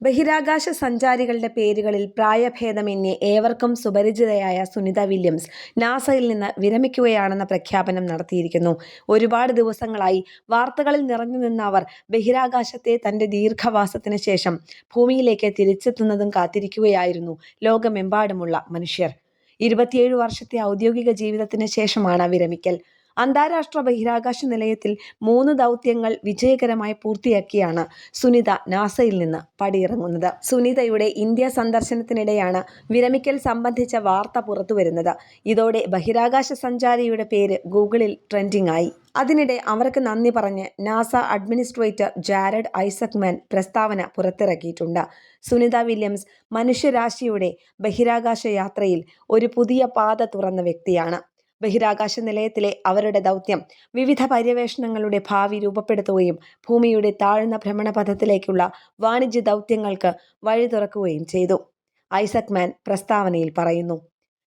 ബഹിരാകാശ സഞ്ചാരികളുടെ പേരുകളിൽ പ്രായഭേദമന്യേ ഏവർക്കും സുപരിചിതയായ സുനിത വില്യംസ് നാസയിൽ നിന്ന് വിരമിക്കുകയാണെന്ന പ്രഖ്യാപനം നടത്തിയിരിക്കുന്നു. ഒരുപാട് ദിവസങ്ങളായി വാർത്തകളിൽ നിറഞ്ഞുനിന്ന അവർ ബഹിരാകാശത്തെ തന്റെ ദീർഘവാസത്തിന് ശേഷം ഭൂമിയിലേക്ക് തിരിച്ചെത്തുന്നതും കാത്തിരിക്കുകയായിരുന്നു ലോകമെമ്പാടുമുള്ള മനുഷ്യർ. 27 വർഷത്തെ ഔദ്യോഗിക ജീവിതത്തിന് ശേഷമാണ് വിരമിക്കൽ. അന്താരാഷ്ട്ര ബഹിരാകാശ നിലയത്തിൽ 3 ദൗത്യങ്ങൾ വിജയകരമായി പൂർത്തിയാക്കിയാണ് സുനിത നാസയിൽ നിന്ന് പടിയിറങ്ങുന്നത്. സുനിതയുടെ ഇന്ത്യ സന്ദർശനത്തിനിടെയാണ് വിരമിക്കൽ സംബന്ധിച്ച വാർത്ത പുറത്തുവരുന്നത്. ഇതോടെ ബഹിരാകാശ സഞ്ചാരിയുടെ പേര് ഗൂഗിളിൽ ട്രെൻഡിംഗ് ആയി. അതിനിടെ അവർക്ക് നന്ദി പറഞ്ഞ് നാസ അഡ്മിനിസ്ട്രേറ്റർ ജാരഡ് ഐസക്മാൻ പ്രസ്താവന പുറത്തിറക്കിയിട്ടുണ്ട്. സുനിത വില്യംസ് മനുഷ്യരാശിയുടെ ബഹിരാകാശ യാത്രയിൽ ഒരു പുതിയ പാത തുറന്ന വ്യക്തിയാണ്. ബഹിരാകാശ നിലയത്തിലെ അവരുടെ ദൗത്യം വിവിധ പര്യവേഷണങ്ങളുടെ ഭാവി രൂപപ്പെടുത്തുകയും ഭൂമിയുടെ താഴ്ന്ന ഭ്രമണപഥത്തിലേക്കുള്ള വാണിജ്യ ദൗത്യങ്ങൾക്ക് വഴി തുറക്കുകയും ചെയ്തു. ഐസക്മാൻ പ്രസ്താവനയിൽ പറയുന്നു.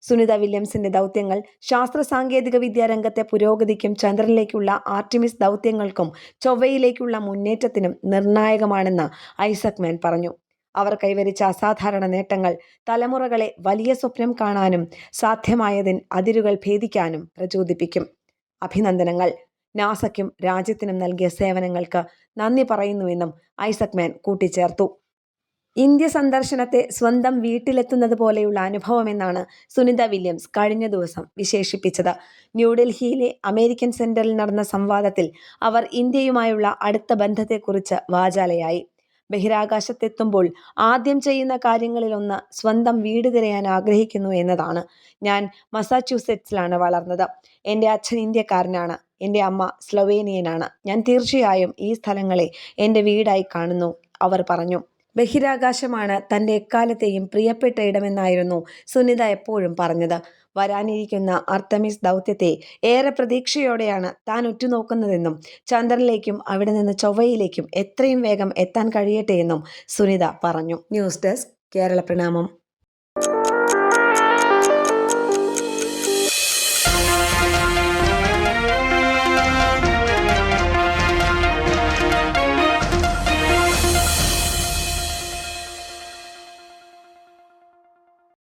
സുനിത വില്യംസിന്റെ ദൗത്യങ്ങൾ ശാസ്ത്ര സാങ്കേതിക വിദ്യാ രംഗത്തെ പുരോഗതിക്കും ചന്ദ്രനിലേക്കുള്ള ആർട്ടിമിസ് ദൗത്യങ്ങൾക്കും ചൊവ്വയിലേക്കുള്ള മുന്നേറ്റത്തിനും നിർണായകമാണെന്ന് ഐസക്മാൻ പറഞ്ഞു. അവർ കൈവരിച്ച അസാധാരണ നേട്ടങ്ങൾ തലമുറകളെ വലിയ സ്വപ്നം കാണാനും സാധ്യമായതിൻ അതിരുകൾ ഭേദിക്കാനും പ്രചോദിപ്പിക്കും. അഭിനന്ദനങ്ങൾ. നാസയ്ക്കും രാജ്യത്തിനും നൽകിയ സേവനങ്ങൾക്ക് നന്ദി പറയുന്നുവെന്നും ഐസക്മാൻ കൂട്ടിച്ചേർത്തു. ഇന്ത്യ സന്ദർശനത്തെ സ്വന്തം വീട്ടിലെത്തുന്നത് പോലെയുള്ള അനുഭവമെന്നാണ് സുനിത വില്യംസ് കഴിഞ്ഞ ദിവസം വിശേഷിപ്പിച്ചത്. ന്യൂഡൽഹിയിലെ അമേരിക്കൻ സെന്ററിൽ നടന്ന സംവാദത്തിൽ അവർ ഇന്ത്യയുമായുള്ള അടുത്ത ബന്ധത്തെക്കുറിച്ച് വാചാലയായി. ബഹിരാകാശത്തെത്തുമ്പോൾ ആദ്യം ചെയ്യുന്ന കാര്യങ്ങളിലൊന്ന് സ്വന്തം വീട് തിരയാൻ ആഗ്രഹിക്കുന്നു എന്നതാണ്. ഞാൻ മസാച്യൂസെറ്റ്സിലാണ് വളർന്നത്. എൻ്റെ അച്ഛൻ ഇന്ത്യക്കാരനാണ്. എൻ്റെ അമ്മ സ്ലൊവേനിയനാണ്. ഞാൻ തീർച്ചയായും ഈ സ്ഥലങ്ങളെ എൻ്റെ വീടായി കാണുന്നു, അവർ പറഞ്ഞു. ബഹിരാകാശമാണ് തൻ്റെ എക്കാലത്തെയും പ്രിയപ്പെട്ട ഇടമെന്നായിരുന്നു സുനിത എപ്പോഴും പറഞ്ഞത്. വരാനിരിക്കുന്ന അർത്തമിസ് ദൗത്യത്തെ ഏറെ പ്രതീക്ഷയോടെയാണ് താൻ ഉറ്റുനോക്കുന്നതെന്നും ചന്ദ്രനിലേക്കും അവിടെ നിന്ന് ചൊവ്വയിലേക്കും എത്രയും വേഗം എത്താൻ കഴിയട്ടെ എന്നും സുനിത പറഞ്ഞു. ന്യൂസ് ഡെസ്ക് കേരള പ്രണാമം.